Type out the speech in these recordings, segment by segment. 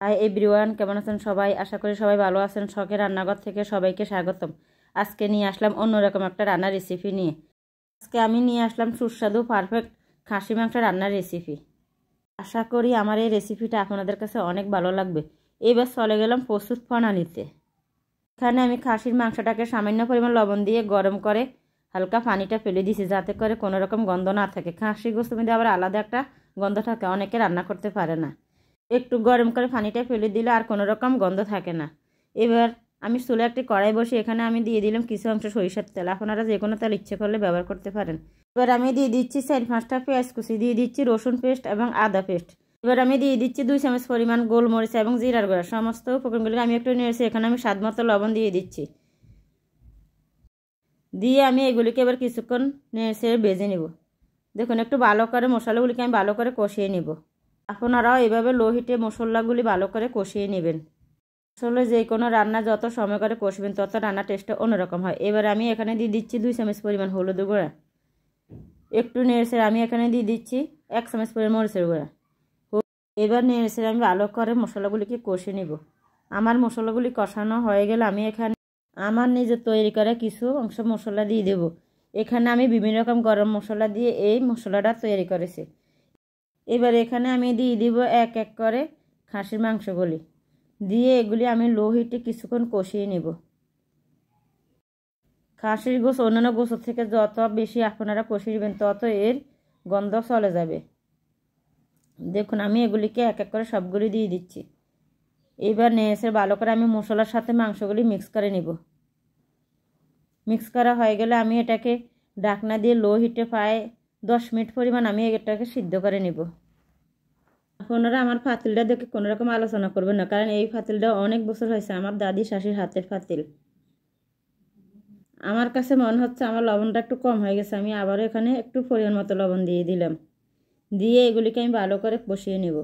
Hi everyone, কেমন আছেন সবাই? আশা করি সবাই ভালো আছেন। শখের রান্নাঘর থেকে সবাইকে স্বাগতম। আজকে নিয়ে আসলাম অন্যরকম একটা রান্নার রেসিপি নিয়ে। আজকে আমি নিয়ে আসলাম সুস্বাদু পারফেক্ট খাসি মাংস রান্নার রেসিপি। আশা করি আমার এই রেসিপিটা আপনাদের কাছে অনেক ভালো লাগবে। এবার চলে গেলাম প্রস্তুত প্রণালীতে। এখানে আমি খাসির মাংসটাকে সামান্য পরিমাণ লবণ দিয়ে গরম করে হালকা পানিটা ফেলে দিয়েছি, যাতে করে কোনো রকম গন্ধ না থাকে। খাসি গোস্তের মধ্যে আবার আলাদা একটা গন্ধ থাকে, অনেকে রান্না করতে পারে না। একটু গরম করে পানিটা ফেলে দিলে আর কোনো রকম গন্ধ থাকে না। এবার আমি চুলে একটি কড়াই বসে এখানে আমি দিয়ে দিলাম কিছু অংশ সরিষার তেল। আপনারা যে কোনো তেল ইচ্ছে করলে ব্যবহার করতে পারেন। এবার আমি দিয়ে দিচ্ছি 4-5টা পেঁয়াজ কুচি, দিয়ে দিচ্ছি রসুন পেস্ট এবং আদা পেস্ট। এবার আমি দিয়ে দিচ্ছি 2 চামচ পরিমাণ গোলমরিচ এবং জিরার গুঁড়া। সমস্ত উপকরণগুলো আমি একটু নেড়েছি। এখানে আমি স্বাদ মতো লবণ দিয়ে দিচ্ছি। দিয়ে আমি এগুলিকে এবার কিছুক্ষণ নেড়ে ভেজে নেব। দেখুন, একটু ভালো করে মশলাগুলিকে আমি ভালো করে কষিয়ে নেব। আপনারাও এভাবে লো হিটে মশলাগুলি ভালো করে কষিয়ে নেবেন। আসলে যে কোনো রান্না যত সময় করে কষবেন তত রান্নার টেস্টটা অন্যরকম হয়। এবার আমি এখানে দিয়ে দিচ্ছি 2 চামচ পরিমাণ হলুদ গুঁড়া। একটু নেড়ে আমি এখানে দিয়ে দিচ্ছি 1 চামচ পরিমাণ মরিচের গুঁড়া। এবার নেড়ে আমি ভালো করে মশলাগুলিকে কষে নেব। আমার মশলাগুলি কষানো হয়ে গেলে আমি এখানে আমার নিজে তৈরি করা কিছু অংশ মশলা দিয়ে দেব। এখানে আমি বিভিন্ন রকম গরম মশলা দিয়ে এই মশলাটা তৈরি করেছি। এবার এখানে আমি দিয়ে দিব এক এক করে খাসির মাংসগুলি, দিয়ে এগুলি আমি লো হিটে কিছুক্ষণ কষিয়ে নেব। খাসির গোশ অন্যান্য গোশের থেকে যত বেশি আপনারা কষিয়ে নেবেন তত এর গন্ধ চলে যাবে। দেখুন, আমি এগুলিকে এক এক করে সবগুলি দিয়ে দিচ্ছি। এবার নেড়ে ভালো করে আমি মশলার সাথে মাংসগুলি মিক্স করে নেব। মিক্স করা হয়ে গেলে আমি এটাকে ঢাকনা দিয়ে লো হিটে প্রায় 10 মিনিট পরিমাণ আমি এটাকে সিদ্ধ করে নেব। আপনারা আমার পাতিলটা দেখে কোনো রকম আলোচনা করবেন না, কারণ এই পাতিলটা অনেক বছর হয়েছে, আমার দাদি শাশুড়ির হাতের পাতিল। আমার কাছে মনে হচ্ছে আমার লবণটা একটু কম হয়ে গেছে। আমি আবারও এখানে একটু পরিমাণ মতো লবণ দিয়ে দিলাম। দিয়ে এগুলিকে আমি ভালো করে কষিয়ে নেব।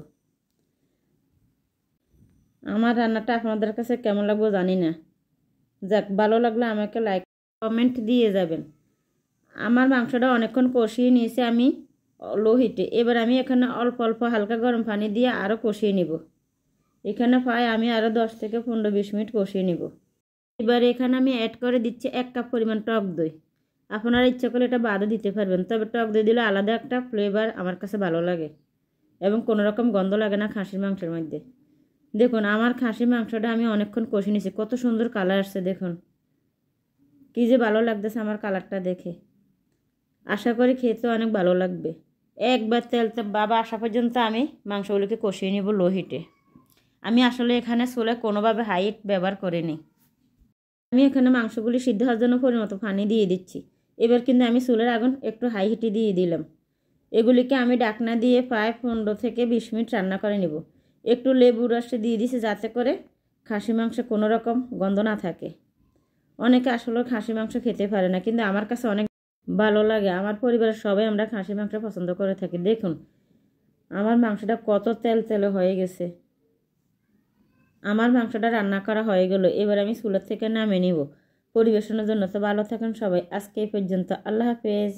আমার রান্নাটা আপনাদের কাছে কেমন লাগবে জানি না। যাক, ভালো লাগলে আমাকে লাইক কমেন্ট দিয়ে যাবেন। আমার মাংসটা অনেকক্ষণ কষিয়ে নিয়েছি আমি লো হিটে। এবার আমি এখানে অল্প অল্প হালকা গরম পানি দিয়ে আরও কষিয়ে নেব। এখানে প্রায় আমি আরও 10 থেকে 15-20 মিনিট কষিয়ে নেব। এবার এখানে আমি অ্যাড করে দিচ্ছি 1 কাপ পরিমাণ টক দই। আপনারা ইচ্ছা করলে এটা বাদও দিতে পারবেন, তবে টক দই দিলে আলাদা একটা ফ্লেভার আমার কাছে ভালো লাগে এবং কোনো রকম গন্ধ লাগে না খাসির মাংসের মধ্যে। দেখুন, আমার খাসির মাংসটা আমি অনেকক্ষণ কষিয়ে নিয়েছি। কত সুন্দর কালার আসছে, দেখুন কী যে ভালো লাগতেছে আমার কালারটা দেখে। আশা করি খেতে অনেক ভালো লাগবে। একবার তেলটা বাবা আসা পর্যন্ত আমি মাংসগুলোকে কষিয়ে নেব লো হিটে। আমি আসলে এখানে চুলে কোনোভাবে হাই হিট ব্যবহার করিনি। আমি এখানে মাংসগুলি সিদ্ধ হওয়ার জন্য পরিমতো পানি দিয়ে দিচ্ছি। এবার কিন্তু আমি চুলের আগুন একটু হাই হিটে দিয়ে দিলাম। এগুলিকে আমি ঢাকনা দিয়ে প্রায় 15 থেকে 20 মিনিট রান্না করে নেব। একটু লেবু রস দিয়ে দিছি যাতে করে খাসি মাংসে কোনো রকম গন্ধ না থাকে। অনেকে আসলে খাসি মাংস খেতে পারে না, কিন্তু আমার কাছে অনেক ভালো লাগে। আমার পরিবারের সবাই আমরা খাসি মাংস পছন্দ করে থাকি। দেখুন আমার মাংসটা কত তেল তেলে হয়ে গেছে। আমার মাংসটা রান্না করা হয়ে গেল। এবার আমি চুলা থেকে নামিয়ে নিব পরিবেশনের জন্য। তো ভালো থাকেন সবাই। আজকে এই পর্যন্ত। আল্লাহ হাফেজ।